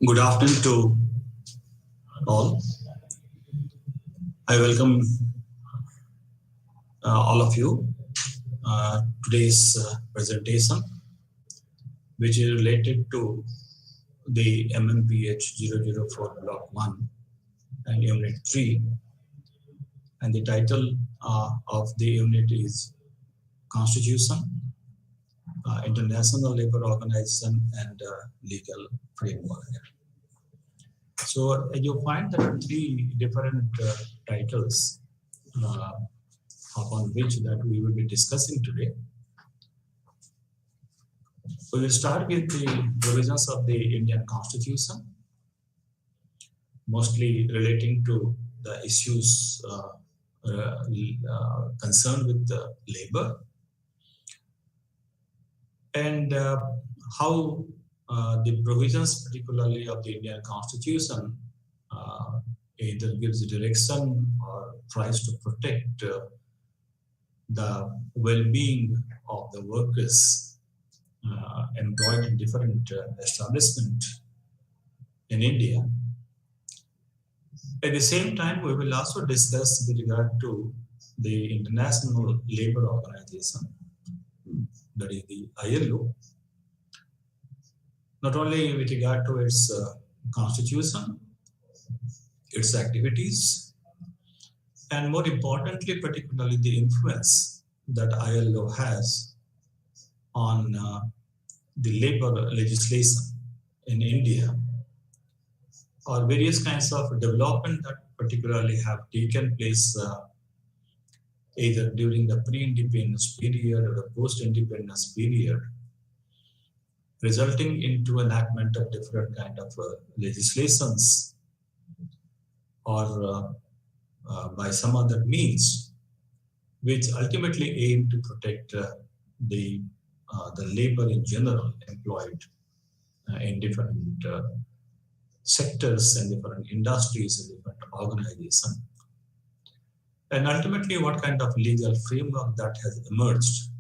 Good afternoon to all. I welcome all of you. Today's presentation, which is related to the MMPH 004 Block 1 and Unit 3. And the title of the unit is Constitution, International Labour Organization and Legal Framework. So you find there are three different titles upon which that we will be discussing today. We will start with the provisions of the Indian Constitution, mostly relating to the issues concerned with labor, and how the provisions, particularly of the Indian Constitution, either gives direction or tries to protect the well-being of the workers employed in different establishments in India. At the same time, we will also discuss with regard to the International Labour Organization, that is the ILO, not only with regard to its constitution, its activities, and more importantly, particularly the influence that ILO has on the labor legislation in India, or various kinds of development that particularly have taken place either during the pre-independence period or the post-independence period, resulting into enactment of different kind of legislations or by some other means, which ultimately aim to protect the labor in general employed in different sectors and different industries and different organizations. And ultimately, what kind of legal framework that has emerged,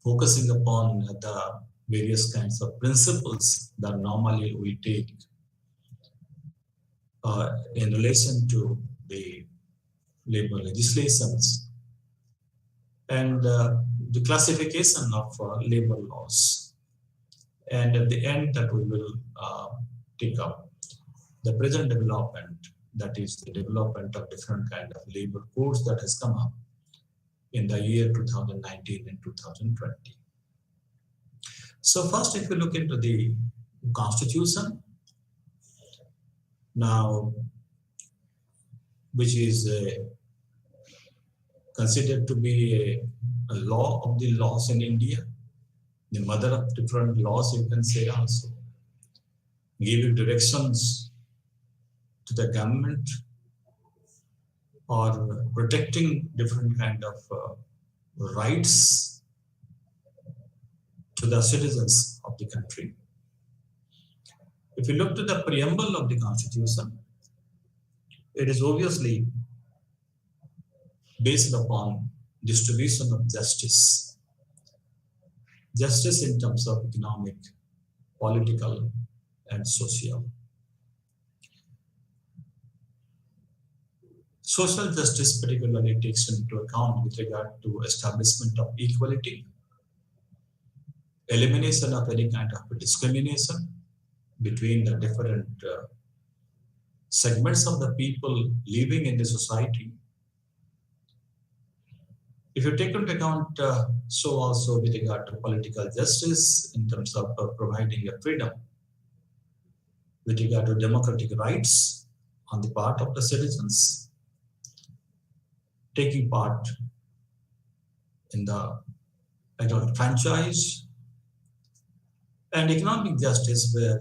focusing upon the various kinds of principles that normally we take in relation to the labor legislations, and the classification of labor laws. And at the end, that we will take up the present development, that is the development of different kind of labor codes that has come up in the year 2019 and 2020. So first, if you look into the Constitution, now, which is considered to be a law of the laws in India, the mother of different laws, you can say also, giving directions to the government or protecting different kind of rights to the citizens of the country. If you look to the preamble of the Constitution, it is obviously based upon distribution of justice. Justice in terms of economic, political, and social. Social justice particularly takes into account with regard to establishment of equality, elimination of any kind of discrimination between the different segments of the people living in the society, If you take into account, so also with regard to political justice in terms of providing a freedom, with regard to democratic rights on the part of the citizens, taking part in the adult franchise, and economic justice where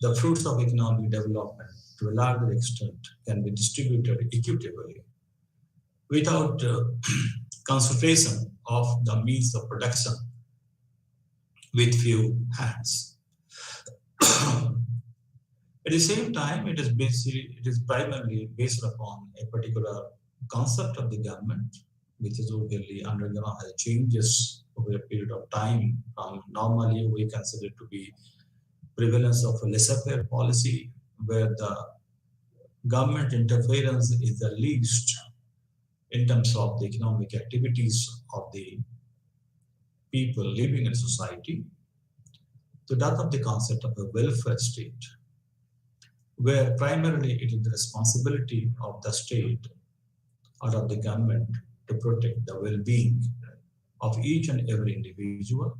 the fruits of economic development to a larger extent can be distributed equitably without concentration of the means of production with few hands. At the same time, it is primarily based upon a particular concept of the government, which is obviously undergone changes over a period of time. Normally, we consider it to be prevalence of a laissez-faire policy, where the government interference is the least in terms of the economic activities of the people living in society, to that of the concept of a welfare state, where primarily it is the responsibility of the state or of the government to protect the well-being of each and every individual.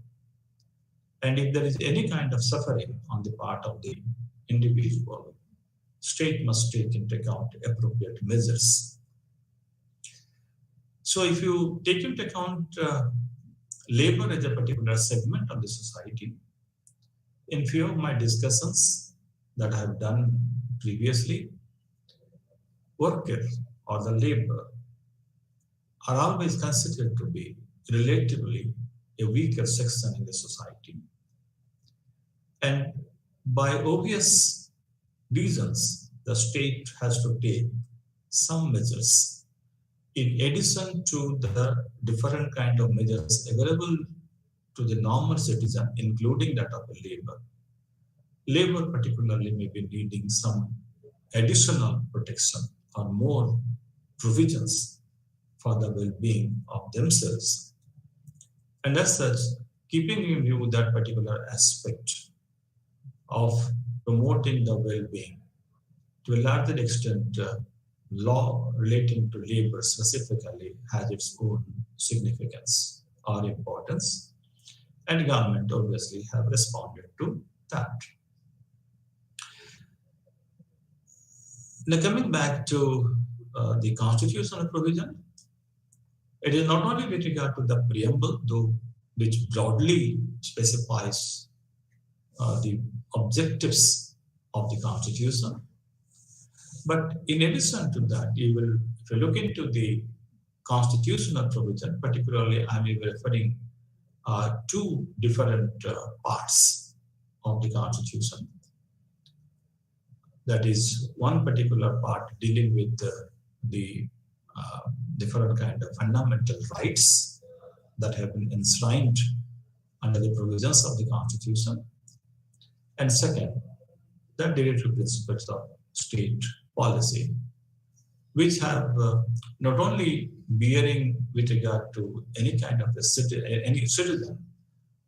And if there is any kind of suffering on the part of the individual, state must take into account appropriate measures. So if you take into account labor as a particular segment of the society, in few of my discussions that I have done previously, worker or the labor are always considered to be relatively a weaker section in the society. And by obvious reasons, the state has to take some measures in addition to the different kind of measures available to the normal citizen, including that of the labor. Labor particularly may be needing some additional protection or more provisions for the well-being of themselves. And as such, keeping in view that particular aspect of promoting the well-being, to a larger extent, law relating to labor specifically has its own significance or importance, and government obviously have responded to that. Now coming back to the constitutional provision, it is not only with regard to the preamble, though, which broadly specifies the objectives of the Constitution. But in addition to that, if you look into the constitutional provision, particularly I'm referring two different parts of the Constitution. That is one particular part dealing with the different kind of fundamental rights that have been enshrined under the provisions of the Constitution. And second, the directive principles of state policy, which have not only bearing with regard to any kind of any citizen,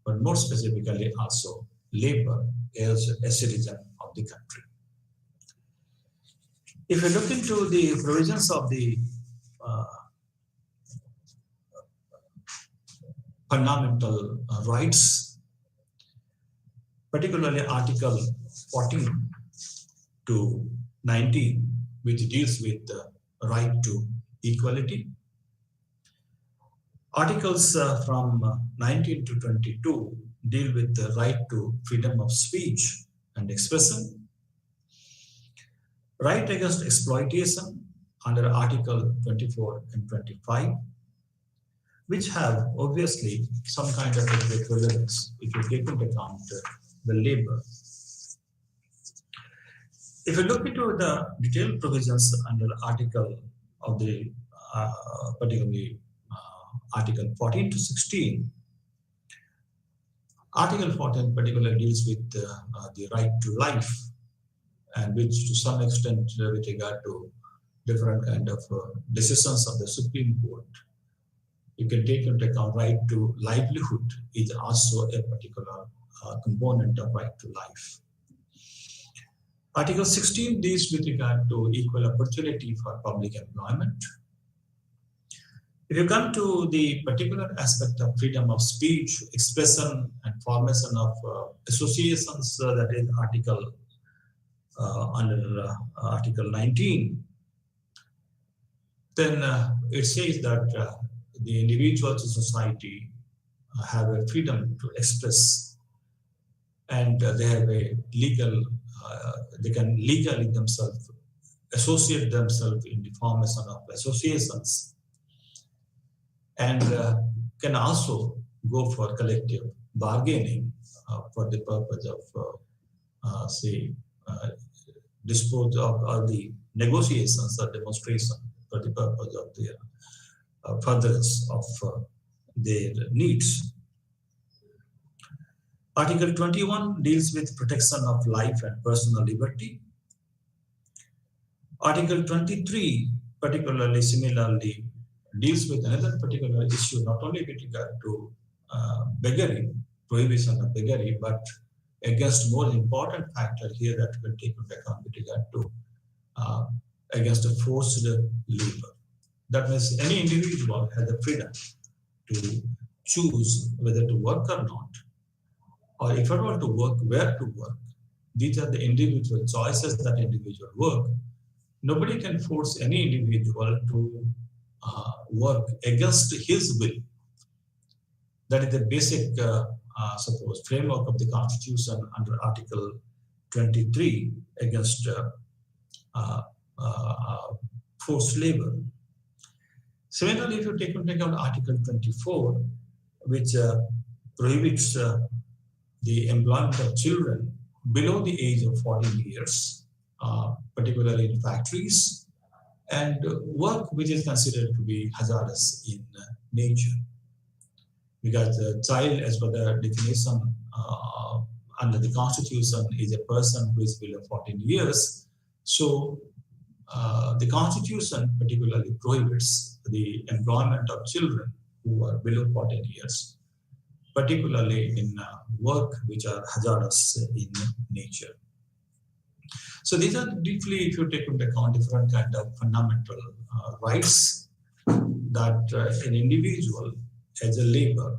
but more specifically also labor as a citizen of the country. If you look into the provisions of the fundamental rights, particularly Article 14 to 19, which deals with the right to equality. Articles from 19 to 22 deal with the right to freedom of speech and expression. Right against exploitation under Article 24 and 25, which have obviously some kind of relevance if you take into account the labor. If you look into the detailed provisions under Article of the particularly Article 14 to 16, Article 14 particularly deals with the right to life, and which to some extent with regard to different kind of decisions of the Supreme Court, you can take into account right to livelihood is also a particular component of right to life. Article 16 deals with regard to equal opportunity for public employment. If If you come to the particular aspect of freedom of speech, expression, and formation of associations, that is under Article 19, then it says that the individuals in society have a freedom to express, and they have a legal, they can legally themselves associate themselves in the formation of associations, and can also go for collective bargaining for the purpose of, dispose of the negotiations or demonstration for the purpose of their furtherance of their needs. Article 21 deals with protection of life and personal liberty. Article 23, particularly similarly, deals with another particular issue, not only with regard to beggary, prohibition of beggary, but against more important factor here that we take into account with regard to against a forced labor. That means any individual has the freedom to choose whether to work or not, or if I want to work, where to work. These are the individual choices that individual work. Nobody can force any individual to work against his will. That is the basic, suppose, framework of the Constitution under Article 23 against forced labor. Similarly, if you take into account Article 24, which prohibits the employment of children below the age of 14 years, particularly in factories, and work which is considered to be hazardous in nature. Because the child, as per the definition under the Constitution, is a person who is below 14 years. So the Constitution particularly prohibits the employment of children who are below 14 years, particularly in work which are hazardous in nature. So these are deeply, if you take into account, different kind of fundamental rights that an individual as a labor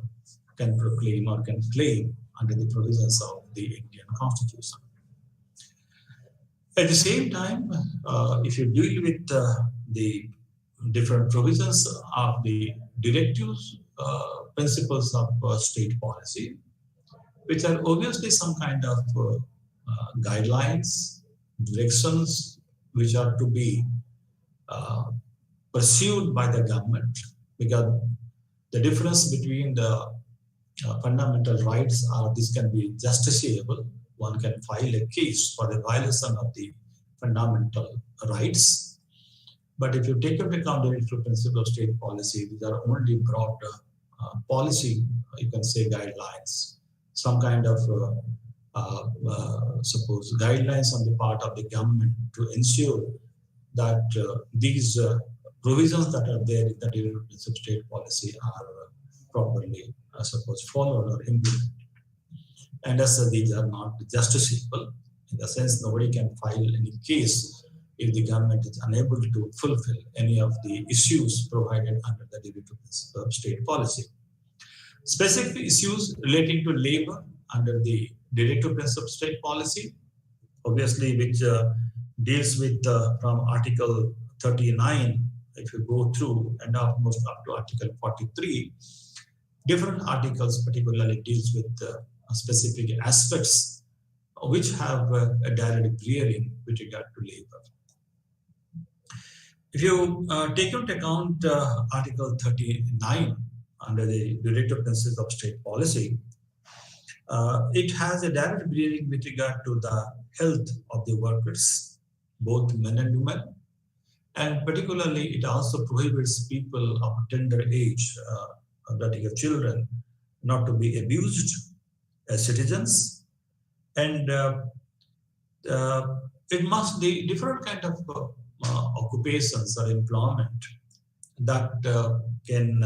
can proclaim or can claim under the provisions of the Indian Constitution. At the same time, if you deal with the different provisions of the directives, principles of state policy, which are obviously some kind of guidelines, directions, which are to be pursued by the government, because the difference between the fundamental rights are this can be justiciable. One can file a case for the violation of the fundamental rights. But if you take into account the principle of state policy, these are only broad policy, you can say, guidelines, some kind of suppose guidelines on the part of the government to ensure that these provisions that are there in the principle of state policy are properly, suppose, followed or implemented. And as these are not justiciable, in the sense nobody can file any case if the government is unable to fulfill any of the issues provided under the principle of state policy. Specific issues relating to labor under the directive principle of state policy, obviously, which deals with from Article 39, if you go through, and almost up to Article 43, different articles particularly deals with specific aspects which have a direct bearing with regard to labor. If you take into account Article 39 under the directive principles of state policy, it has a direct bearing with regard to the health of the workers, both men and women, and particularly it also prohibits people of tender age, that is children, not to be abused as citizens, and it must be different kind of occupations or employment that can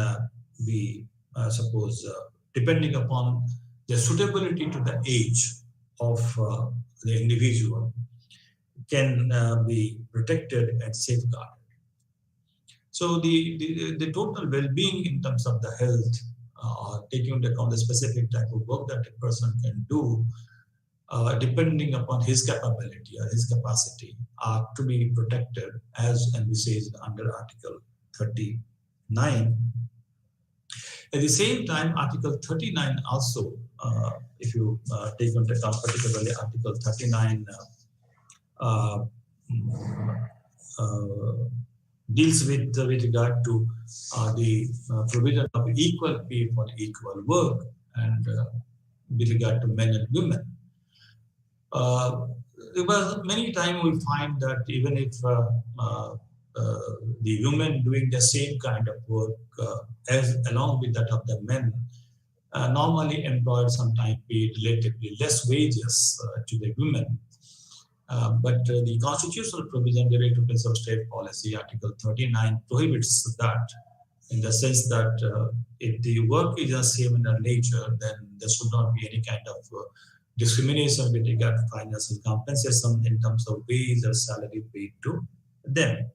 be, suppose, depending upon the suitability to the age of the individual, can be protected and safeguarded. So the total well-being in terms of the health, taking into account the specific type of work that a person can do, depending upon his capability or his capacity, are to be protected as envisaged under Article 39. At the same time, Article 39 also, if you take into account particularly Article 39, deals with regard to the provision of equal pay for equal work, and with regard to men and women. Because many times we find that even if the women doing the same kind of work as along with that of the men, normally employed sometimes paid relatively less wages to the women. But the constitutional provision related to principle of state policy, Article 39, prohibits that, in the sense that if the work is the same in nature, then there should not be any kind of discrimination with regard to financial compensation in terms of wage or salary paid to them.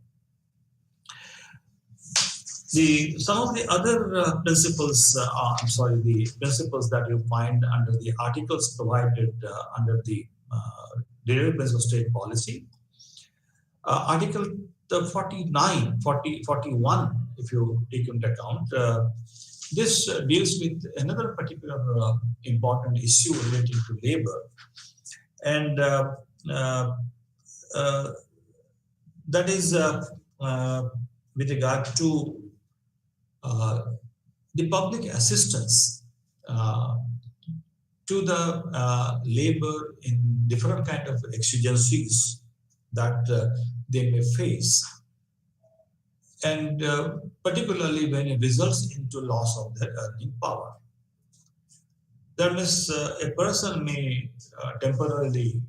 Some of the other principles, the principles that you find under the articles provided under the Derived Principle of State Policy. Article 49, 40, 41, if you take into account, this deals with another particular important issue relating to labor. And that is with regard to the public assistance to the labor in different kind of exigencies that they may face, and particularly when it results into loss of their earning power. That means a person may temporarily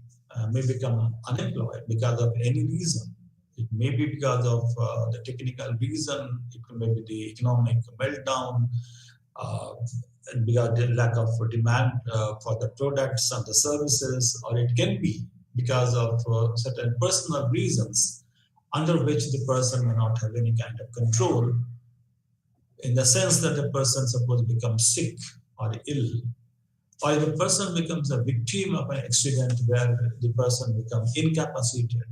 may become unemployed because of any reason. It may be because of the technical reason, it may be the economic meltdown, because of the lack of demand for the products and the services, or it can be because of certain personal reasons under which the person may not have any kind of control, in the sense that the person suppose becomes sick or ill, or if a person becomes a victim of an accident where the person becomes incapacitated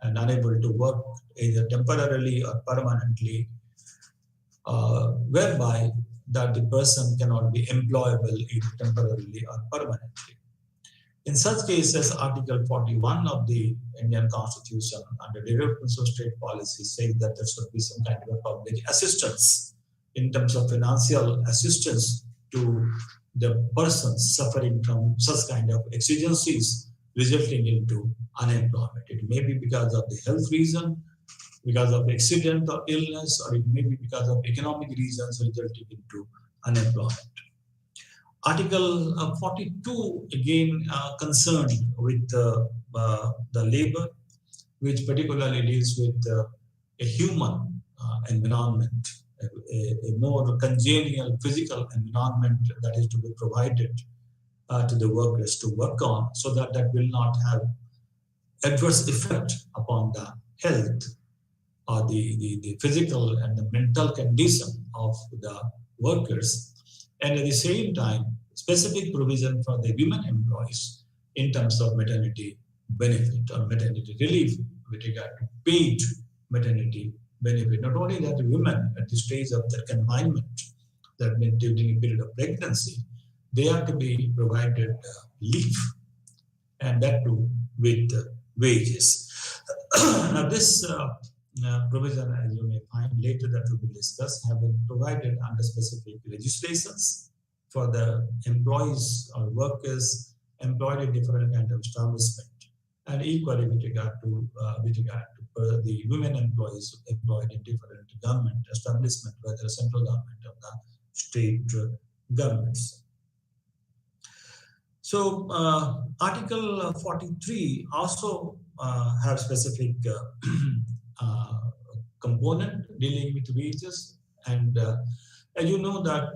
and unable to work either temporarily or permanently, whereby that the person cannot be employable either temporarily or permanently. In such cases, Article 41 of the Indian Constitution under Derived Principle of State Policy says that there should be some kind of a public assistance in terms of financial assistance to the persons suffering from such kind of exigencies resulting into unemployment. It may be because of the health reason, because of accident or illness, or it may be because of economic reasons resulting into unemployment. Article 42 again concerned with the labor, which particularly deals with a human environment, a more congenial physical environment that is to be provided to the workers to work on, so that that will not have adverse effect upon the health or the physical and the mental condition of the workers, and at the same time specific provision for the women employees in terms of maternity benefit or maternity relief with regard to paid maternity benefit. Not only that, women at the stage of their confinement, that means during a period of pregnancy, they are to be provided leave, and that too with wages. Now this provision, as you may find later that will be discussed, have been provided under specific legislations for the employees or workers employed in different kind of establishment, and equally with regard to the women employees employed in different government establishment, whether central government or the state governments. So Article 43 also have specific component dealing with wages, and as you know that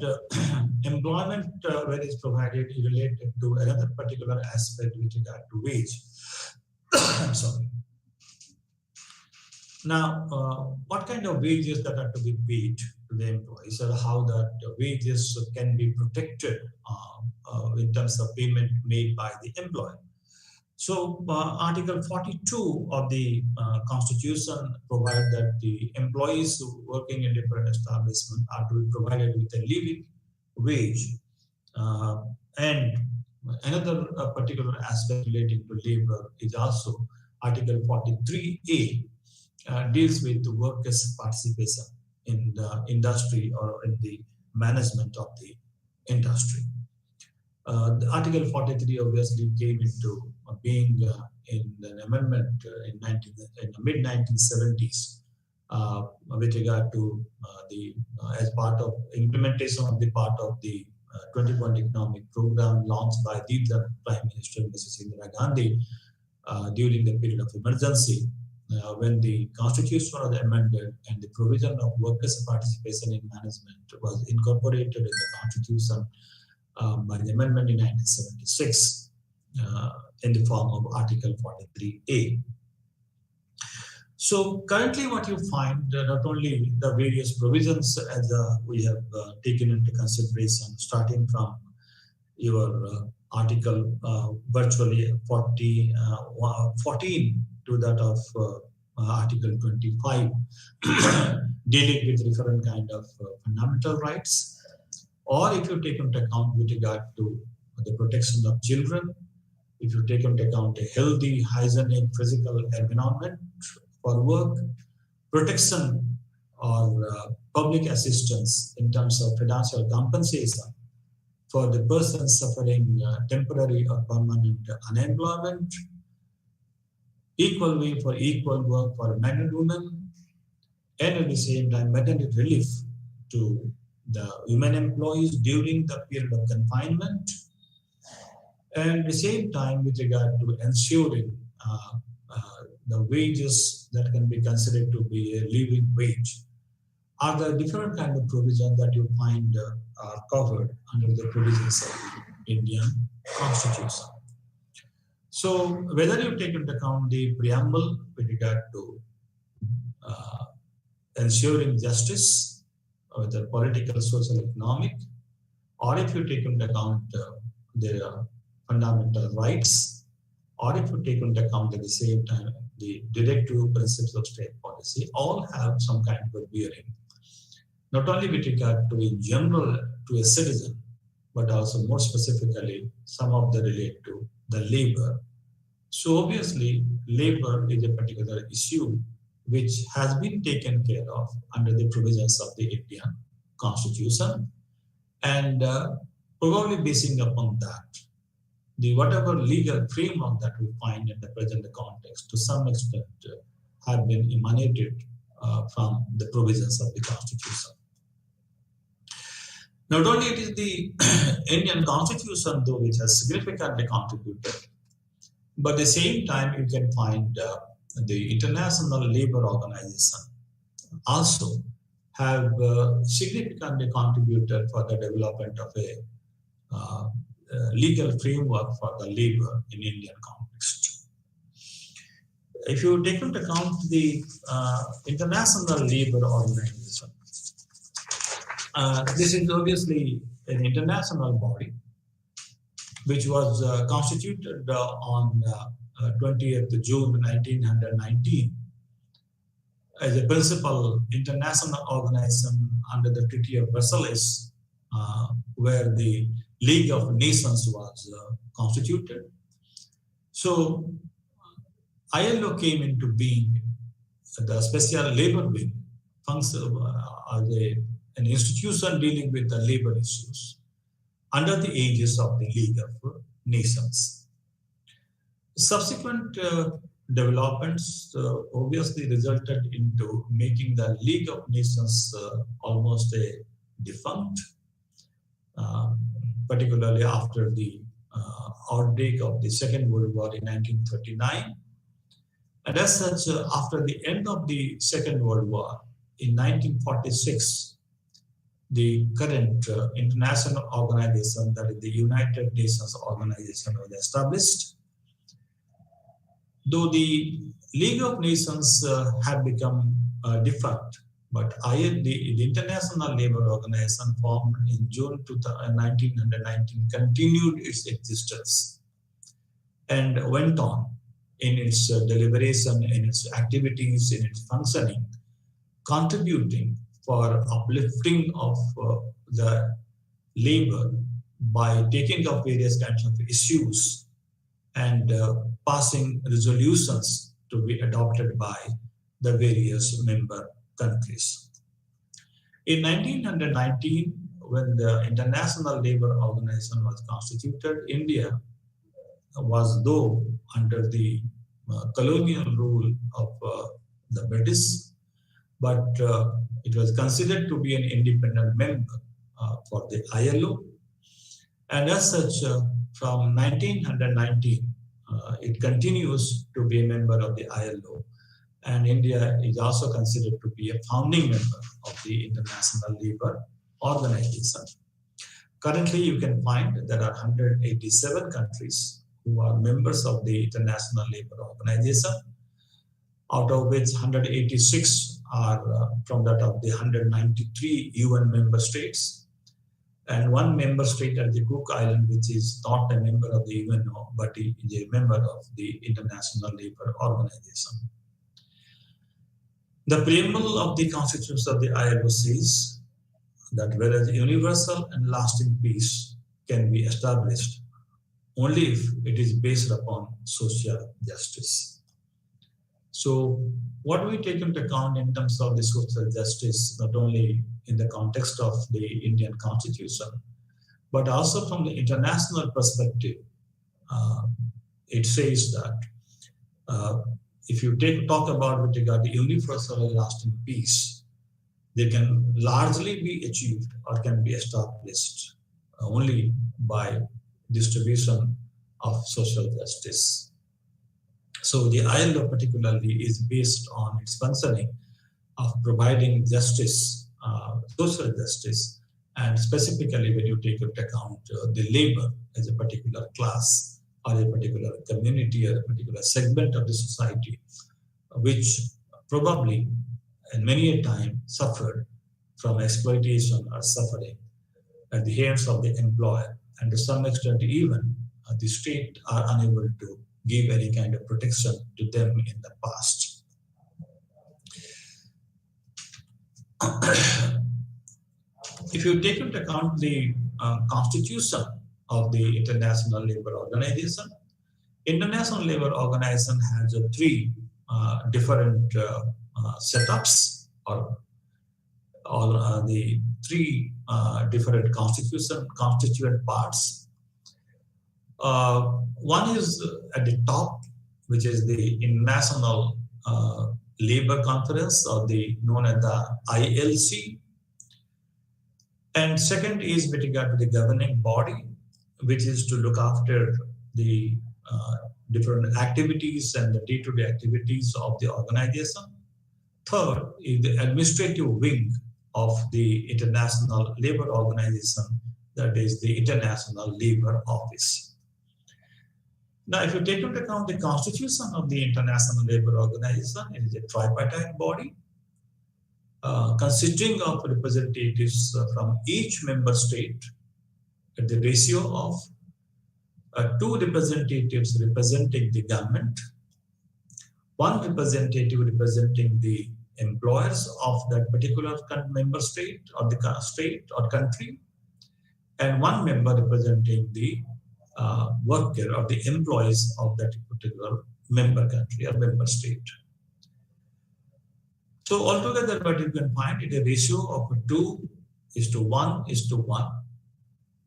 employment where is provided is related to another particular aspect with regard to wage. I'm sorry. Now, what kind of wages that are to be paid to the employees, or how that wages can be protected in terms of payment made by the employer? So, Article 42 of the Constitution provide that the employees working in different establishments are to be provided with a living wage. And another particular aspect relating to labor is also Article 43A deals with the workers' participation in the industry or in the management of the industry. The Article 43 obviously came into being in an amendment in the mid 1970s with regard to the as part of implementation of the part of the 20-point economic program launched by the Prime Minister Mrs. Indira Gandhi during the period of emergency. When the constitution was amended and the provision of workers' participation in management was incorporated in the constitution by the amendment in 1976 in the form of Article 43A. So currently what you find, not only the various provisions as we have taken into consideration, starting from your article virtually 14 to that of Article 25, dealing with different kind of fundamental rights, or if you take into account with regard to the protection of children, if you take into account a healthy, hygienic, physical environment for work, protection or public assistance in terms of financial compensation for the person suffering temporary or permanent unemployment, equal way for equal work for men and women, and at the same time maternity relief to the women employees during the period of confinement, and at the same time with regard to ensuring the wages that can be considered to be a living wage, are the different kind of provisions that you find are covered under the provisions of the Indian Constitution. So whether you take into account the preamble with regard to ensuring justice, whether political, social, economic, or if you take into account their fundamental rights, or if you take into account at the same time the directive principles of state policy, all have some kind of a bearing, not only with regard to in general to a citizen, but also more specifically some of them relate to the labor. So obviously labor is a particular issue which has been taken care of under the provisions of the Indian Constitution, and probably basing upon that, the whatever legal framework that we find in the present context to some extent have been emanated from the provisions of the Constitution. Not only it is the Indian Constitution though which has significantly contributed, but at the same time you can find the International Labour Organization also have significantly contributed for the development of a legal framework for the labor in Indian context. If you take into account the International Labour Organization, this is obviously an international body which was constituted on 20th June 1919 as a principal international organization under the Treaty of Versailles, where the League of Nations was constituted. So ILO came into being, the Special Labor Wing functions as an institution dealing with the labor issues under the aegis of the League of Nations. Subsequent developments obviously resulted into making the League of Nations almost a defunct, particularly after the outbreak of the Second World War in 1939. And as such, after the end of the Second World War in 1946, the current international organization, that is the United Nations Organization, was established. Though the League of Nations have become defunct, but the International Labour Organization, formed in June 1919, continued its existence and went on in its deliberation, in its activities, in its functioning, contributing for uplifting of the labor by taking up various kinds of issues and passing resolutions to be adopted by the various member countries. In 1919, when the International Labour Organization was constituted, India was, though under the colonial rule of the British, but it was considered to be an independent member for the ILO. And as such, from 1919, it continues to be a member of the ILO. And India is also considered to be a founding member of the International Labour Organization. Currently, you can find there are 187 countries who are members of the International Labour Organization, out of which 186 are from that of the 193 UN member states, and one member state at the Cook Island, which is not a member of the UNO, but is a member of the International Labour Organization. The preamble of the Constitution of the ILO says that whereas universal and lasting peace can be established only if it is based upon social justice. So what we take into account in terms of the social justice, not only in the context of the Indian Constitution, but also from the international perspective, it says that if you talk about with regard to universal and lasting peace, they can largely be achieved or can be established only by distribution of social justice. So the ILO particularly is based on its functioning of providing justice, social justice, and specifically when you take into account the labor as a particular class or a particular community or a particular segment of the society, which probably and many a time suffered from exploitation or suffering at the hands of the employer, and to some extent even the state are unable to give any kind of protection to them in the past. If you take into account the constitution of the International Labour Organization, International Labour Organization has three different setups, or the three different constituent parts. One is at the top, which is the International Labour Conference, or the known as the ILC. And second is with regard to the governing body, which is to look after the different activities and the day-to-day activities of the organization. Third is the administrative wing of the International Labour Organization, that is the International Labour Office. Now, if you take into account the constitution of the International Labour Organization, it is a tripartite body consisting of representatives from each member state at the ratio of 2 representatives representing the government, 1 representative representing the employers of that particular member state or the state or country, and 1 member representing the worker or the employees of that particular member country or member state. So altogether, what you can find is a ratio of 2:1:1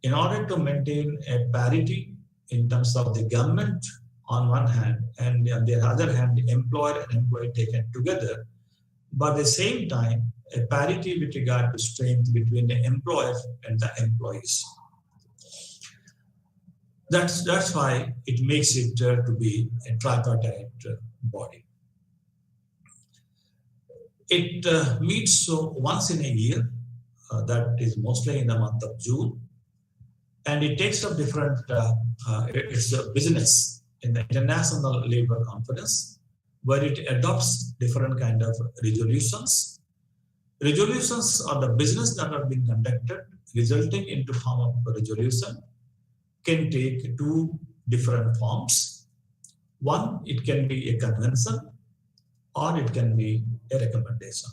in order to maintain a parity in terms of the government on one hand, and on the other hand, the employer and employee taken together, but at the same time, a parity with regard to strength between the employer and the employees. That's why it makes it to be a tripartite body. It meets once in a year, that is mostly in the month of June, and it takes up different, its business in the International Labour Conference, where it adopts different kind of resolutions. Resolutions are the business that are being conducted, resulting into form of a resolution can take two different forms. One, it can be a convention or it can be a recommendation.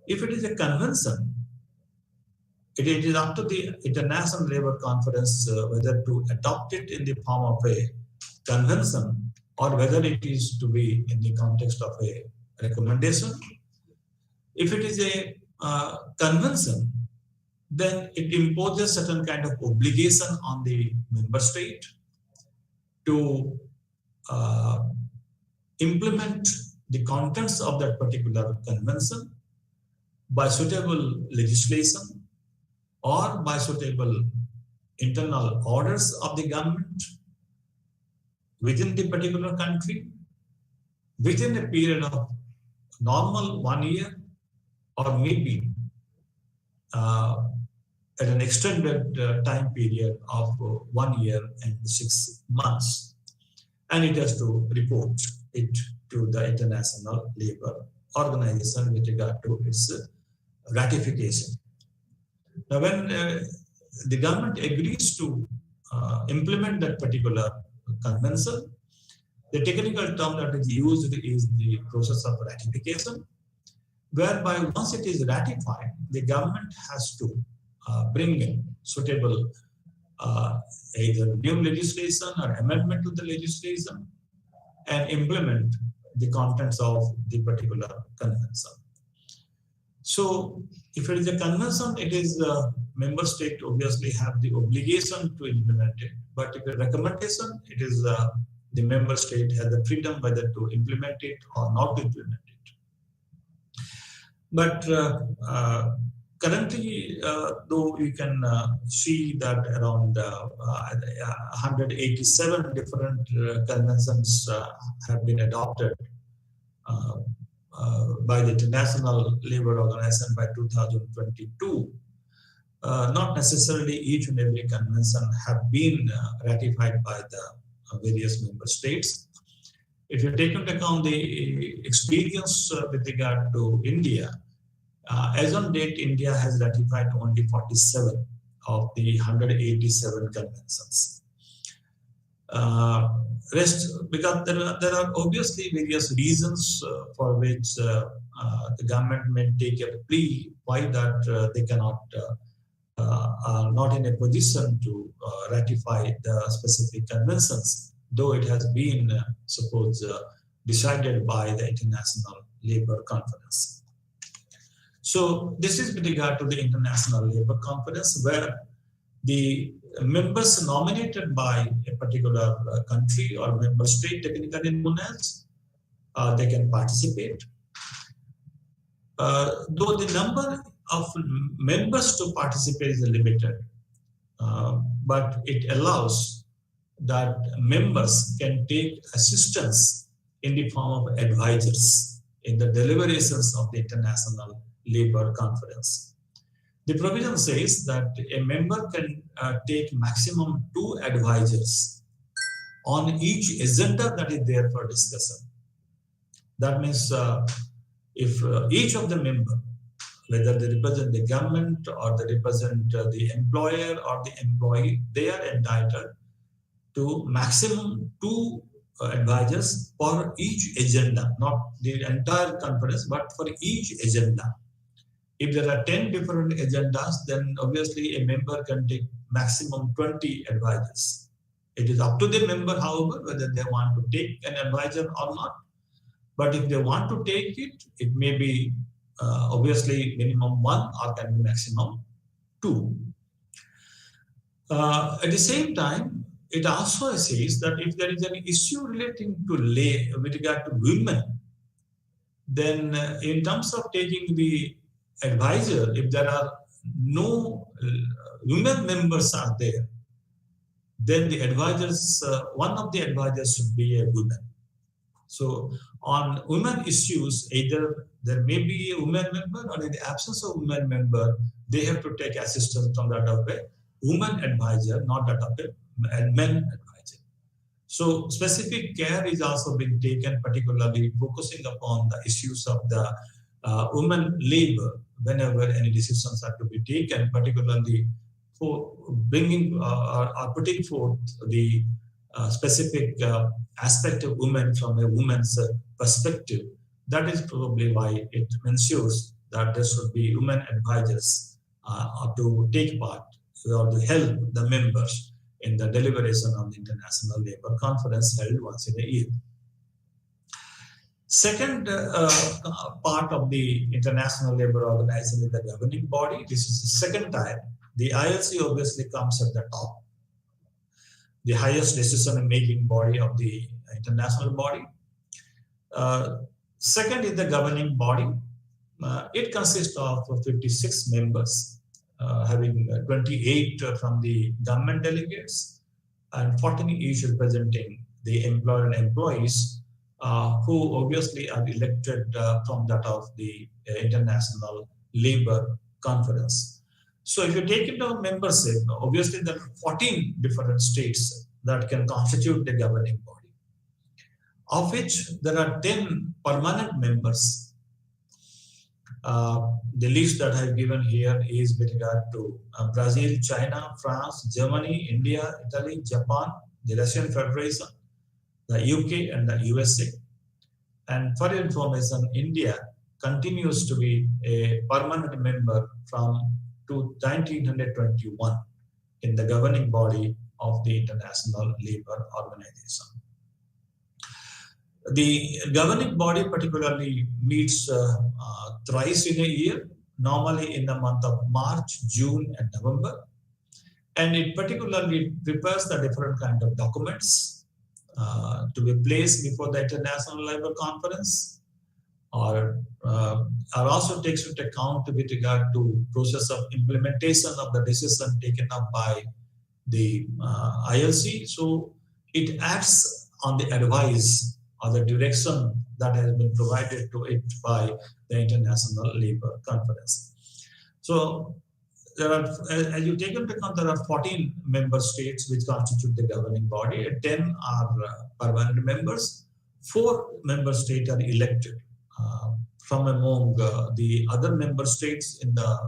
If it is a convention, it is up to the International Labour Conference whether to adopt it in the form of a convention or whether it is to be in the context of a recommendation. If it is a convention, then it imposes certain kind of obligation on the member state to implement the contents of that particular convention by suitable legislation or by suitable internal orders of the government within the particular country within a period of normal 1 year or maybe at an extended time period of 1 year and 6 months. And it has to report it to the International Labour Organization with regard to its ratification. Now, when the government agrees to implement that particular convention, the technical term that is used is the process of ratification, whereby once it is ratified, the government has to bring in suitable either new legislation or amendment to the legislation and implement the contents of the particular convention. So if it is a convention, it is member state obviously have the obligation to implement it. But if a recommendation, it is the member state has the freedom whether to implement it or not to implement it. But currently, though you can see that around 187 different conventions have been adopted by the International Labour Organization by 2022. Not necessarily each and every convention have been ratified by the various member states. If you take into account the experience with regard to India, as on date, India has ratified only 47 of the 187 conventions. Rest, because there are obviously various reasons for which the government may take a plea why that they cannot are not in a position to ratify the specific conventions, though it has been decided by the International Labour Conference. So this is with regard to the International Labour Conference, where the members nominated by a particular country or member state, technically known as, they can participate. Though the number of members to participate is limited, but it allows that members can take assistance in the form of advisors in the deliberations of the International Labour Conference. The provision says that a member can take maximum 2 advisors on each agenda that is there for discussion. That means if each of the member, whether they represent the government or they represent the employer or the employee, they are entitled to maximum 2 advisors for each agenda, not the entire conference, but for each agenda. If there are 10 different agendas, then obviously a member can take maximum 20 advisors. It is up to the member, however, whether they want to take an advisor or not. But if they want to take it, it may be obviously minimum 1 or can be maximum 2. At the same time, it also says that if there is an issue relating to with regard to women, then in terms of taking the advisor, if there are no women members are there, then the advisors, one of the advisors should be a woman. So on women issues, either there may be a woman member or in the absence of woman member, they have to take assistance from that of a woman advisor, not that of a men advisor. So specific care is also being taken, particularly focusing upon the issues of the women labor whenever any decisions are to be taken, particularly for bringing or putting forth the specific aspect of women from a woman's perspective. That is probably why it ensures that there should be women advisors to take part or to help the members in the deliberation of the International Labour Conference held once in a year. Second part of the International Labour Organization is the governing body. This is the second type. The ILC obviously comes at the top, the highest decision-making body of the international body. Second is the governing body. It consists of 56 members, having 28 from the government delegates and 14 each representing the employer and employees, who obviously are elected from that of the International Labour Conference. So if you take into membership, obviously there are 14 different states that can constitute the governing body, of which there are 10 permanent members. The list that I've given here is with regard to Brazil, China, France, Germany, India, Italy, Japan, the Russian Federation, the UK, and the USA. And for information, India continues to be a permanent member from 1921 in the governing body of the International Labour Organization. The governing body particularly meets thrice in a year, normally in the month of March, June, and November. And it particularly prepares the different kind of documents to be placed before the International Labour Conference, or also takes into account with regard to process of implementation of the decision taken up by the ILC. So it acts on the advice or the direction that has been provided to it by the International Labour Conference. So there are, as you take into account, there are 14 member states which constitute the governing body. 10 are permanent members. 4 member states are elected from among the other member states in the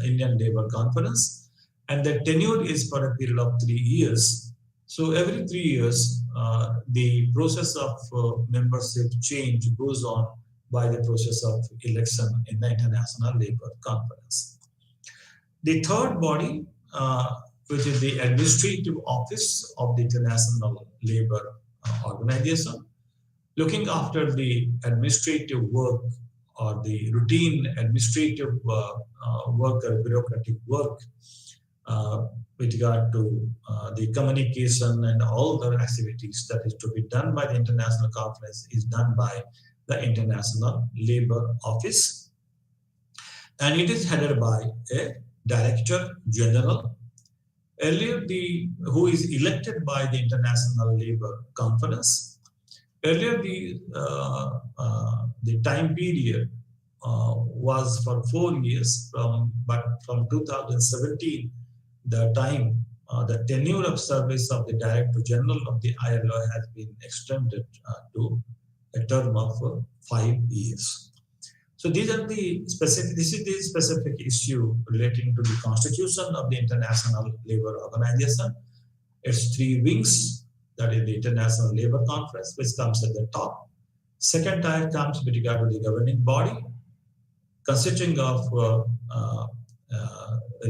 Indian Labour Conference, and the tenure is for a period of 3 years. So every 3 years, the process of membership change goes on by the process of election in the International Labour Conference. The third body, which is the Administrative Office of the International Labour Organization, looking after the administrative work or the routine administrative work or bureaucratic work with regard to the communication and all the activities that is to be done by the International Conference is done by the International Labour Office. And it is headed by a Director General, earlier who is elected by the International Labour Conference. Earlier the time period was for 4 years, but from 2017, the time, the tenure of service of the Director General of the ILO has been extended to a term of 5 years. So these are the specific. This is the specific issue relating to the constitution of the International Labour Organization. Its 3 wings, that is the International Labour Conference, which comes at the top. Second tier comes with regard to the governing body, consisting of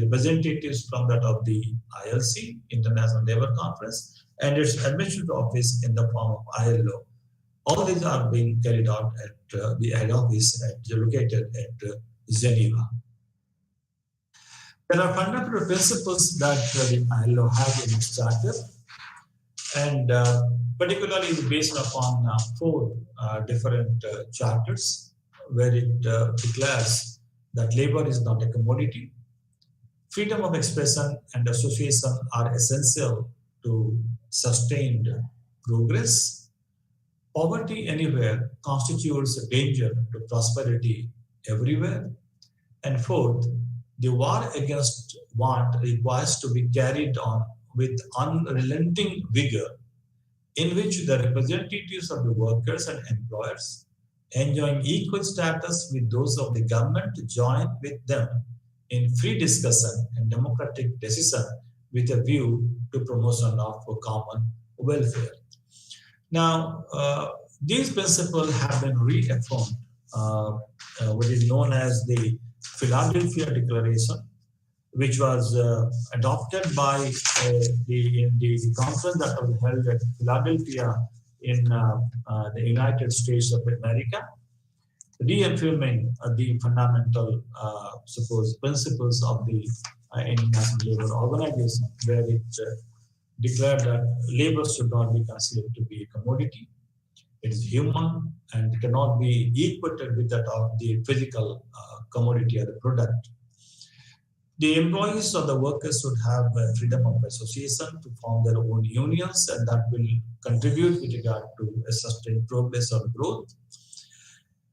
representatives from that of the ILC, International Labour Conference, and its administrative office in the form of ILO. All these are being carried out at the head office located at Geneva. There are fundamental principles that the ILO has in its charter, and particularly based upon 4 different charters, where it declares that labor is not a commodity. Freedom of expression and association are essential to sustained progress. Poverty anywhere constitutes a danger to prosperity everywhere. And fourth, the war against want requires to be carried on with unrelenting vigor in which the representatives of the workers and employers enjoying equal status with those of the government join with them in free discussion and democratic decision with a view to promotion of common welfare. Now, these principles have been reaffirmed, what is known as the Philadelphia Declaration, which was adopted by the conference that was held at Philadelphia in the United States of America, reaffirming the fundamental, principles of the International Labour Organization, where it declared that labor should not be considered to be a commodity. It is human and cannot be equated with that of the physical commodity or the product. The employees or the workers should have freedom of association to form their own unions, and that will contribute with regard to a sustained progress or growth.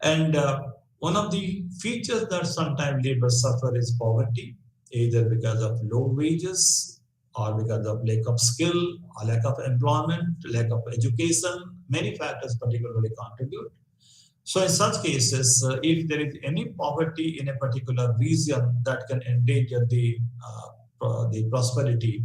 And one of the features that sometimes labor suffer is poverty, either because of low wages or because of lack of skill or lack of employment, lack of education. Many factors particularly contribute. So in such cases, if there is any poverty in a particular region that can endanger the prosperity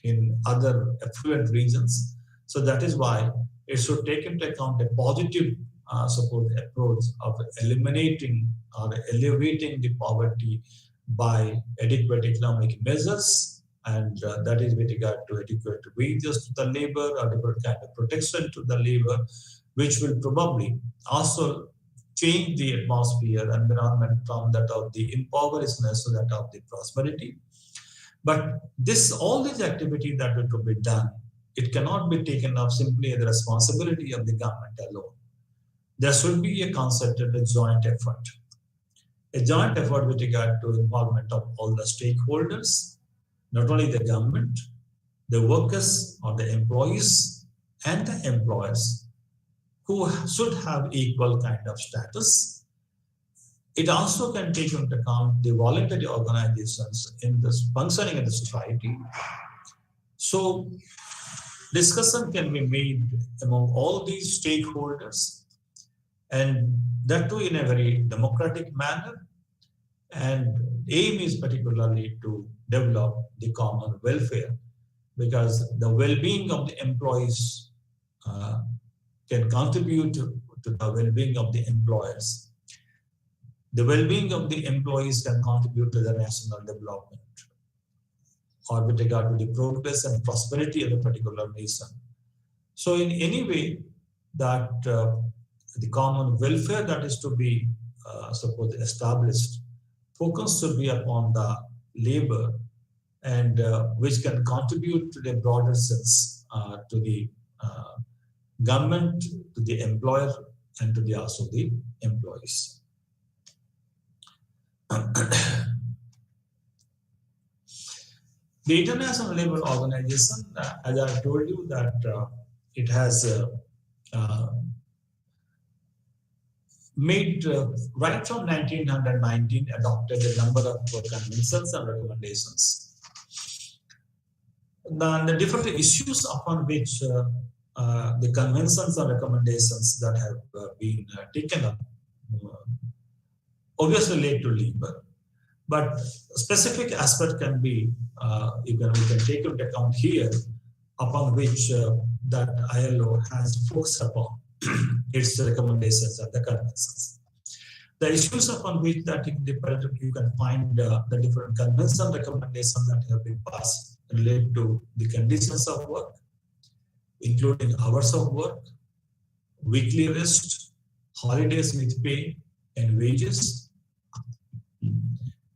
in other affluent regions, so that is why it should take into account a positive approach of eliminating or elevating the poverty by adequate economic measures, and that is with regard to adequate wages to the labor or different kind of protection to the labor, which will probably also change the atmosphere environment from that of the impoverishedness to that of the prosperity. But all these activities that are to be done, it cannot be taken up simply as the responsibility of the government alone. There should be a concerted, a joint effort with regard to involvement of all the stakeholders, not only the government, the workers or the employees and the employers, who should have equal kind of status. It also can take into account the voluntary organizations in this functioning in the society. So discussion can be made among all these stakeholders, and that too in a very democratic manner. And aim is particularly to develop the common welfare, because the well-being of the employees can contribute to the well-being of the employers. The well-being of the employees can contribute to the national development or with regard to the progress and prosperity of a particular nation. So in any way that the common welfare that is to be established, focus should be upon the labor, and which can contribute to the broader sense to the government, to the employer, and to the also the employees. The International Labour Organization, as I told you, that it has made right from 1919 adopted a number of conventions and recommendations. The different issues upon which the conventions and recommendations that have been taken up obviously relate to labor, but specific aspect can be we can take into account here, upon which that ILO has focused upon its recommendations and the conventions. The issues upon which that you can find the different conventions and recommendations that have been passed relate to the conditions of work, including hours of work, weekly rest, holidays with pay and wages,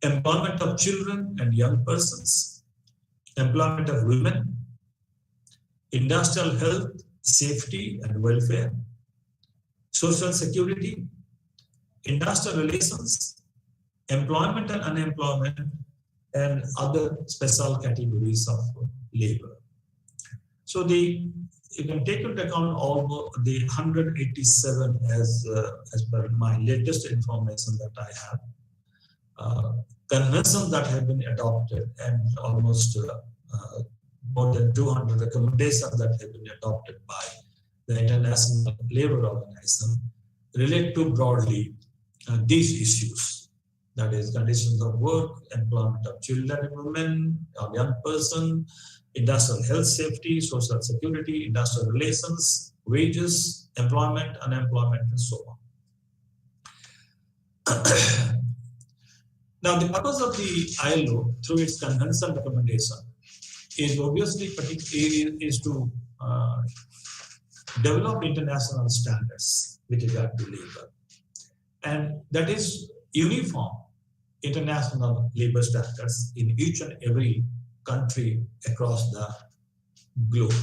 employment of children and young persons, employment of women, industrial health, safety and welfare, social security, industrial relations, employment and unemployment, and other special categories of labor. So you can take into account all the 187 as per my latest information that I have, conventions that have been adopted, and almost more than 200 recommendations that have been adopted by the International Labour Organization, relate to broadly these issues. That is, conditions of work, employment of children and women, or young person, industrial health safety, social security, industrial relations, wages, employment, unemployment, and so on. Now, the purpose of the ILO through its convention recommendation is obviously is to develop international standards with regard to labor, and that is uniform international labor standards in each and every country across the globe.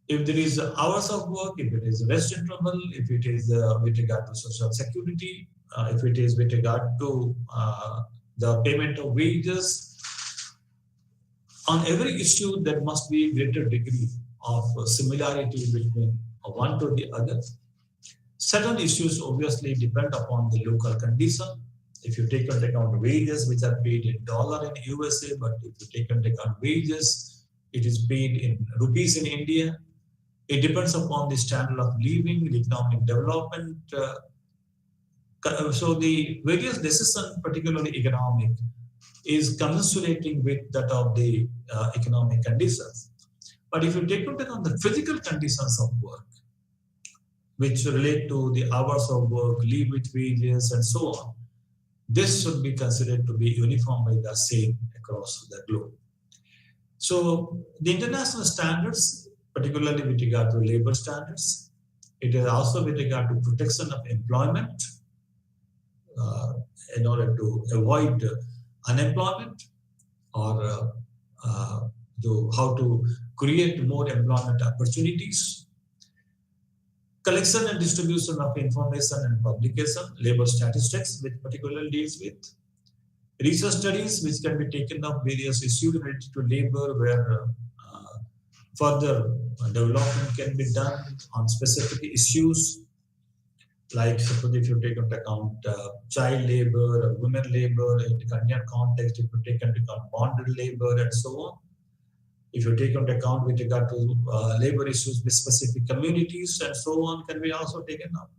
If there is hours of work, if it is rest interval, if it is with regard to social security, if it is with regard to the payment of wages, on every issue there must be a greater degree of similarity between one to the other. Certain issues obviously depend upon the local condition. If you take into account wages which are paid in dollar in USA, but if you take into account wages, it is paid in rupees in India. It depends upon the standard of living, the economic development. So the various decision, particularly economic, is commensurating with that of the economic conditions. But if you take into account the physical conditions of work, which relate to the hours of work, leave with wages, and so on, this should be considered to be uniformly the same across the globe. So the international standards, particularly with regard to labor standards, it is also with regard to protection of employment in order to avoid unemployment, or how to create more employment opportunities. Collection and distribution of information and publication, labor statistics, which particularly deals with research studies, which can be taken up various issues related to labor, where further development can be done on specific issues, like suppose if you take into account child labor or women labor in the Kenyan context, if you take into account bonded labor and so on. If you take into account with regard to labor issues with specific communities and so on, can be also taken up.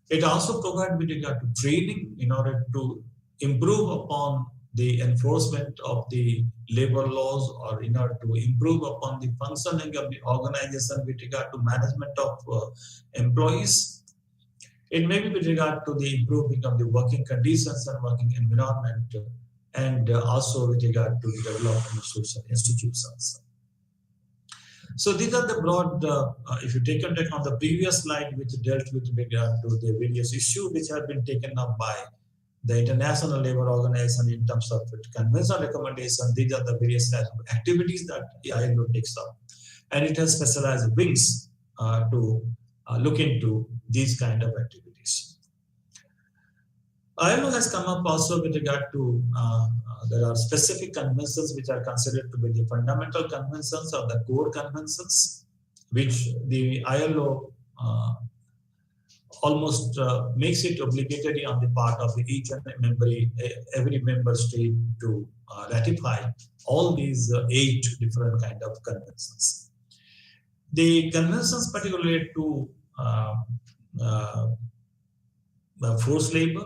It also provides with regard to training in order to improve upon the enforcement of the labor laws, or in order to improve upon the functioning of the organization with regard to management of employees. It may be with regard to the improving of the working conditions and working environment, and also with regard to the development of social institutions. So these are the broad, if you take into account the previous slide which dealt with regard to the various issues which have been taken up by the International Labour Organization in terms of convention recommendation, these are the various types of activities that the ILO takes up. And it has specialized wings to look into these kind of activities. ILO has come up also with regard to, there are specific conventions which are considered to be the fundamental conventions or the core conventions, which the ILO almost makes it obligatory on the part of each and every member state to ratify all these 8 different kind of conventions. The conventions particularly to forced labor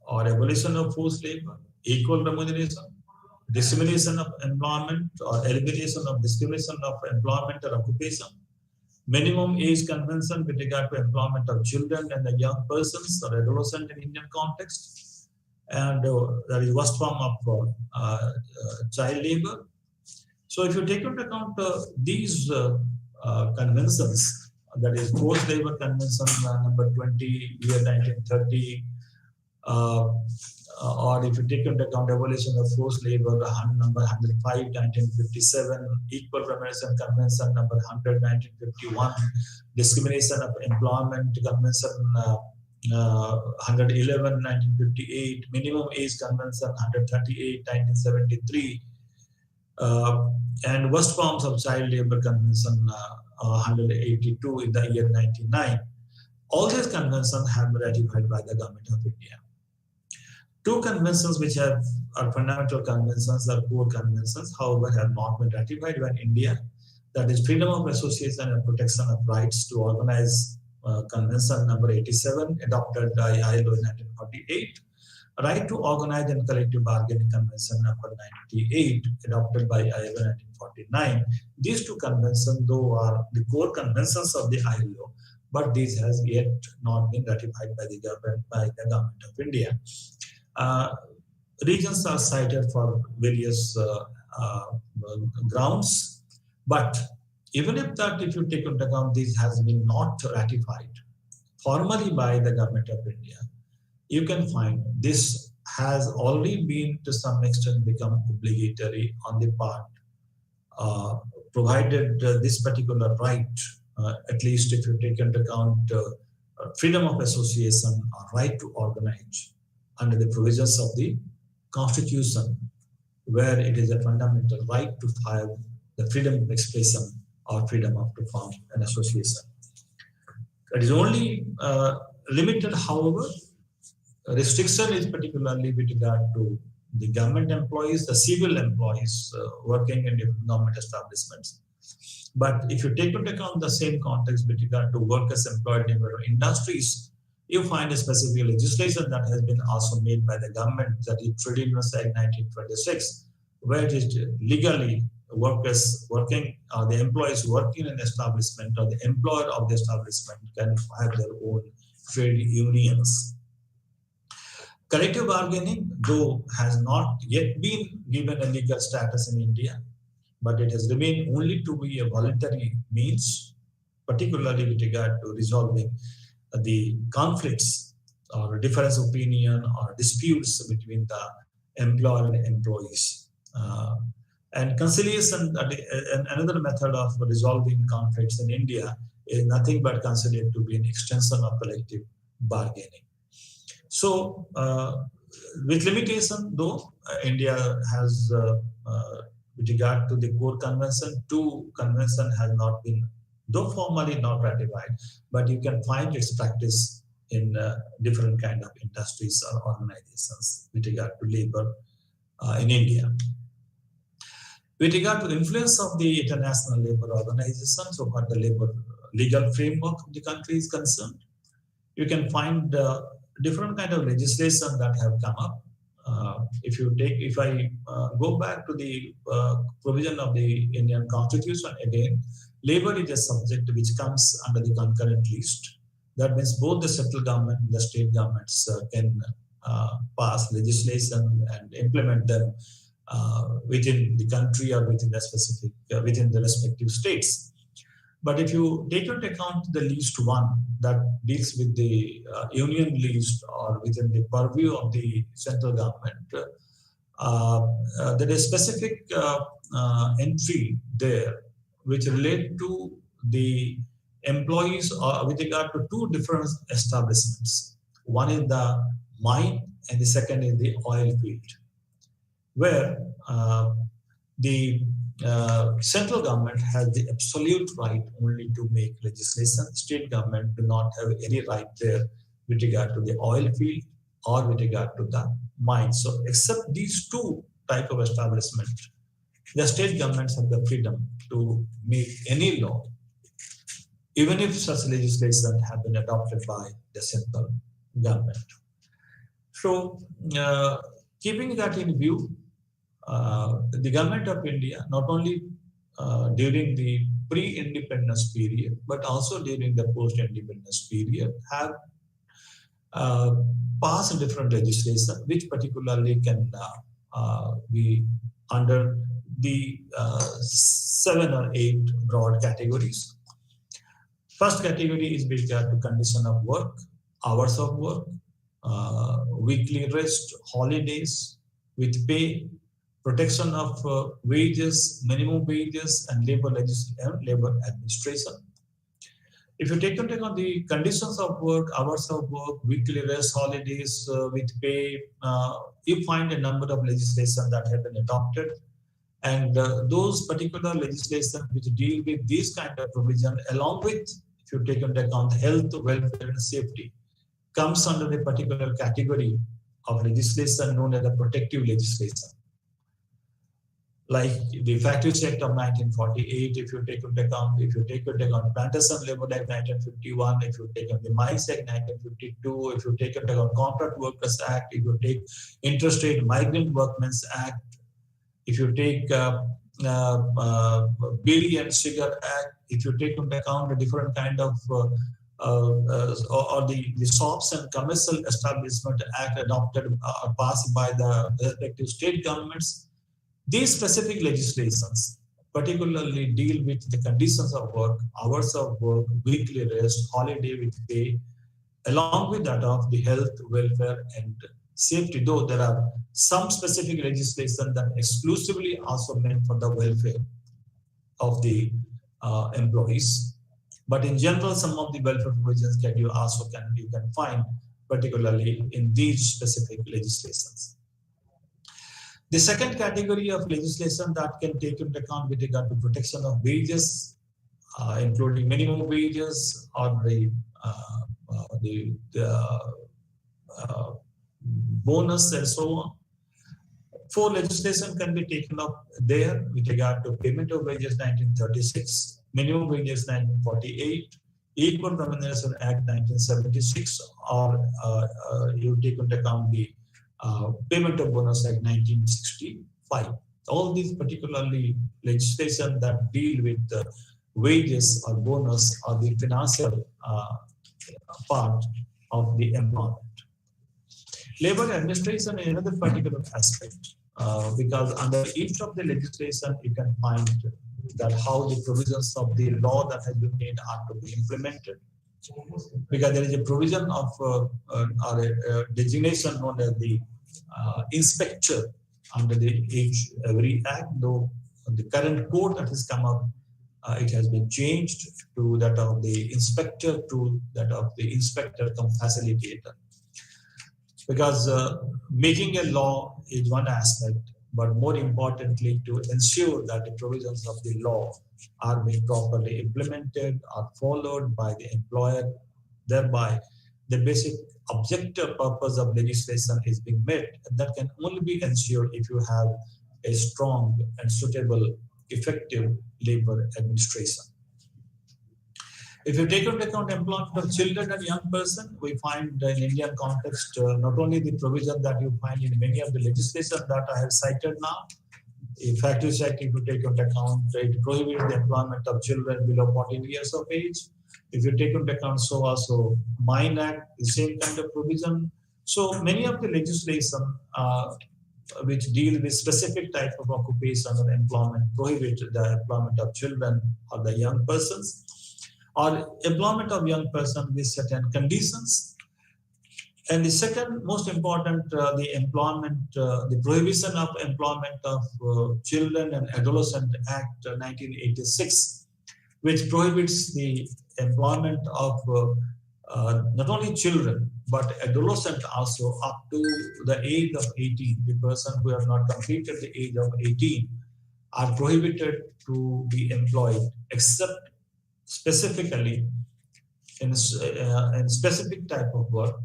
or abolition of forced labor, equal remuneration, dissemination of employment or elimination of discrimination of employment or occupation, minimum age convention with regard to employment of children and the young persons or adolescent in Indian context, and there is worst form of child labor. So if you take into account these conventions, that is forced labor convention number 20, year 1930, or if you take into account abolition of forced labor number 105, 1957, equal remuneration convention number 100, 1951, discrimination of employment convention 111, 1958, minimum age convention 138, 1973, and worst forms of child labor convention 182 in the year 99. All these conventions have been ratified by the government of India. 2 conventions which are fundamental conventions or core conventions, however, have not been ratified by India. that is freedom of association and protection of rights to organize, Convention number 87, adopted by ILO in 1948. Right to organize and collective bargaining convention number 98, adopted by ILO 1949. These two conventions, though, are the core conventions of the ILO, but these has yet not been ratified by the government of India. Regions are cited for various grounds, but even if you take into account these has been not ratified formally by the government of India, you can find this has already been to some extent become obligatory on the part, provided this particular right, at least if you take into account freedom of association or right to organize under the provisions of the Constitution, where it is a fundamental right to file the freedom of expression or freedom of to form an association. It is only limited, however, restriction is particularly with regard to the government employees, the civil employees working in different government establishments. But if you take into account the same context with regard to workers employed in industries, you find a specific legislation that has been also made by the government, that is Trade Unions Act 1926, where it is legally workers working or the employees working in the establishment or the employer of the establishment can have their own trade unions. Collective bargaining, though, has not yet been given a legal status in India, but it has remained only to be a voluntary means, particularly with regard to resolving the conflicts or difference of opinion or disputes between the employer and employees. And conciliation, another method of resolving conflicts in India, is nothing but considered to be an extension of collective bargaining. So, with limitation, though, India has, with regard to the core convention, two convention has not been, though formally not ratified, but you can find its practice in different kind of industries or organizations with regard to labor in India. With regard to the influence of the International Labour Organization, so far the labor legal framework of the country is concerned, you can find different kind of legislation that have come up. If I go back to the provision of the Indian Constitution, again, labor is a subject which comes under the concurrent list. That means both the central government and the state governments can pass legislation and implement them within the country or within the specific within the respective states. But if you take into account the list one that deals with the union list or within the purview of the central government, there is specific entry there which relate to the employees with regard to two different establishments. One is the mine and the second is the oil field, where the central government has the absolute right only to make legislation. State government do not have any right there with regard to the oil field or with regard to the mine. So except these two type of establishment, the state governments have the freedom to make any law, even if such legislation have been adopted by the central government. So keeping that in view, the government of India, not only during the pre-independence period, but also during the post-independence period, have passed different legislation, which particularly can be under the 7 or 8 broad categories. First category is with regard to condition of work, hours of work, weekly rest, holidays with pay, protection of wages, minimum wages, and labor administration. If you take into account the conditions of work, hours of work, weekly rest, holidays with pay, you find a number of legislation that have been adopted. And those particular legislation which deal with these kind of provision, along with, if you take into account health, welfare, and safety, comes under the particular category of legislation known as the protective legislation. like the Factories Act of 1948, if you take into account Plantation Labor Act 1951, if you take the Mines Act 1952, if you take into account Contract Workers Act, if you take Interstate Migrant Workmen's Act, if you take Bill and Sugar Act, if you take into account the different kind of or the Shops and Commercial Establishment Act adopted passed by the respective state governments, these specific legislations particularly deal with the conditions of work, hours of work, weekly rest, holiday with pay, along with that of the health, welfare, and safety, though there are some specific legislation that exclusively also meant for the welfare of the employees. But in general, some of the welfare provisions that you can find particularly in these specific legislations. The second category of legislation that can take into account with regard to protection of wages, including minimum wages or the bonus and so on. 4 legislation can be taken up there with regard to payment of wages 1936, minimum wages 1948, Equal Remuneration Act 1976, or you take into account the Payment of Bonus Act 1965. All these particularly legislation that deal with wages or bonus or the financial part of the employment. Labor administration is another particular aspect because under each of the legislation you can find that how the provisions of the law that has been made are to be implemented. Because there is a provision of or a designation known as the inspector under every act, though the current code that has come up, it has been changed to that of the inspector to that of the inspector cum facilitator. Because making a law is one aspect, but more importantly to ensure that the provisions of the law are being properly implemented or followed by the employer, thereby the basic objective purpose of legislation is being met, and that can only be ensured if you have a strong and suitable, effective labor administration. If you take into account employment of children and young persons, we find in Indian context not only the provision that you find in many of the legislation that I have cited now. In Factories Act, if you take into account, it prohibits the employment of children below 14 years of age. If you take into account so also Mine Act, the same kind of provision. So many of the legislation which deal with specific type of occupation or employment prohibit the employment of children or the young persons, or employment of young person with certain conditions. And the second most important, the employment, the Prohibition of Employment of Children and Adolescent Act 1986, which prohibits the employment of not only children, but adolescent also up to the age of 18. The person who have not completed the age of 18 are prohibited to be employed except specifically in specific type of work,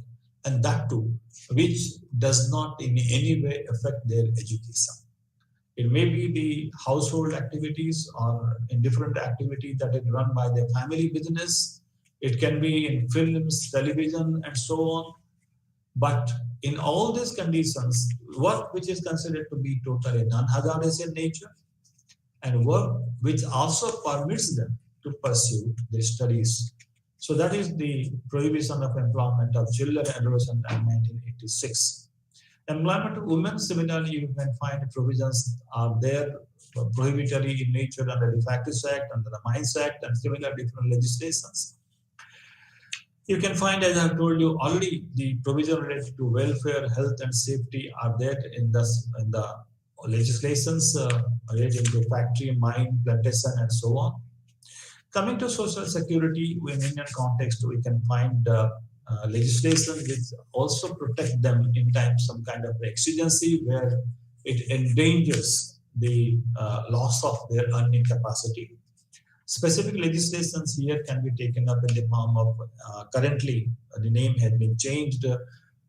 and that too, which does not in any way affect their education. It may be the household activities or in different activities that are run by their family business. It can be in films, television, and so on. But in all these conditions, work which is considered to be totally non-hazardous in nature, and work which also permits them to pursue their studies. So that is the Prohibition of Employment of Children and Adolescents Act 1986. Employment of women, similarly, you can find provisions are there prohibitory in nature under the Factories Act, under the Mines Act, and similar different legislations. You can find, as I have told you already, the provision related to welfare, health, and safety are there in the legislations relating to factory, mine, plantation, and so on. Coming to social security, in Indian context, we can find legislation which also protect them in times some kind of exigency where it endangers the loss of their earning capacity. Specific legislations here can be taken up in the form of currently the name has been changed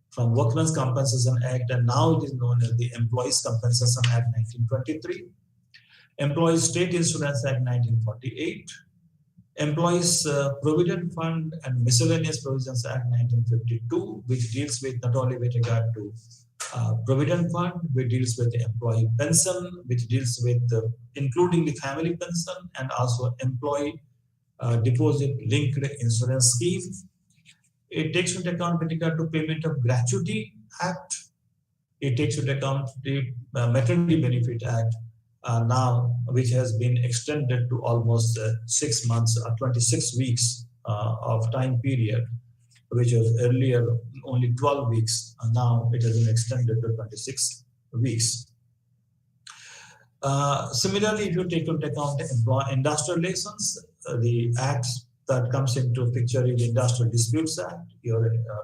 from Workmen's Compensation Act, and now it is known as the Employees Compensation Act 1923. Employees State Insurance Act 1948, Employees Provident Fund and Miscellaneous Provisions Act 1952, which deals with not only with regard to Provident Fund, which deals with the employee pension, which deals with including the family pension and also employee deposit linked insurance scheme. It takes into account with regard to Payment of Gratuity Act. It takes into account the Maternity Benefit Act now, which has been extended to almost 6 months or 26 weeks of time period, which was earlier only 12 weeks. And now it has been extended to 26 weeks. Similarly, if you take into account industrial relations, the acts that comes into picture is the Industrial Disputes Act, your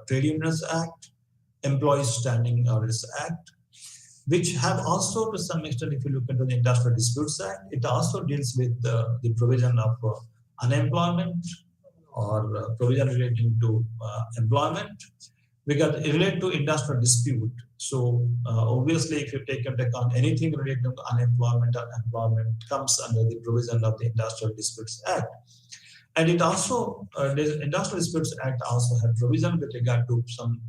Trade Unions Act, Employees Standing Orders Act, which have also to some extent, if you look into the Industrial Disputes Act, it also deals with the provision of unemployment or provision relating to employment. Because it related to industrial dispute. So obviously, if you take into account anything related to unemployment or employment comes under the provision of the Industrial Disputes Act. And it also, the Industrial Disputes Act also had provision with regard to some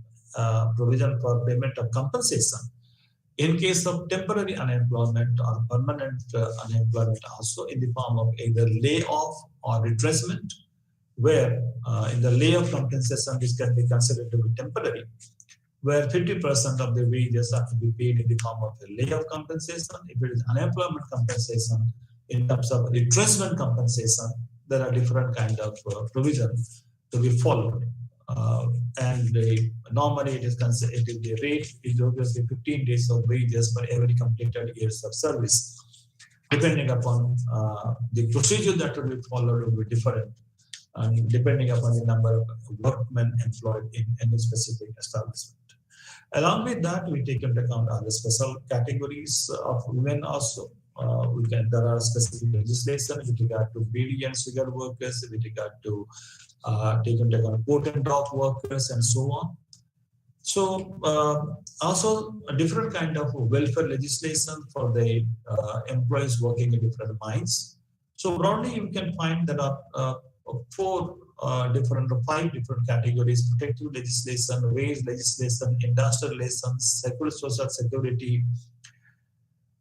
provision for payment of compensation in case of temporary unemployment or permanent unemployment, also in the form of either layoff or retrenchment, where in the layoff compensation, this can be considered to be temporary, where 50% of the wages are to be paid in the form of a layoff compensation. If it is unemployment compensation, in terms of retrenchment compensation, there are different kind of provisions to be followed. Normally it is considered, the rate is obviously 15 days of wages for every completed years of service. Depending upon the procedure that will be followed will be different, and depending upon the number of workmen employed in any specific establishment. Along with that, we take into account other special categories of women also. There are specific legislation with regard to BD and sugar workers, with regard to take into account port and dock workers, and so on. So also a different kind of welfare legislation for the employees working in different mines. So broadly, you can find there are 5 different categories: protective legislation, wage legislation, industrial relations, social security.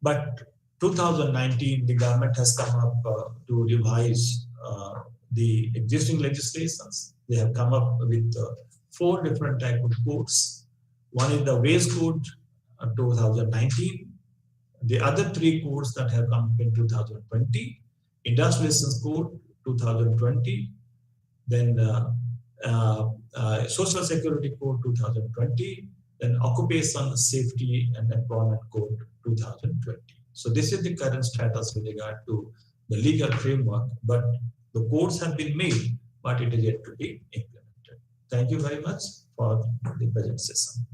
But 2019, the government has come up to revise the existing legislations. They have come up with 4 different types of codes. One is the wage code 2019. The other 3 codes that have come in 2020, industrial relations code 2020, then social security code 2020, then occupation safety and employment code 2020. So this is the current status with regard to the legal framework, but the codes have been made, but it is yet to be implemented. Thank you very much for the present session.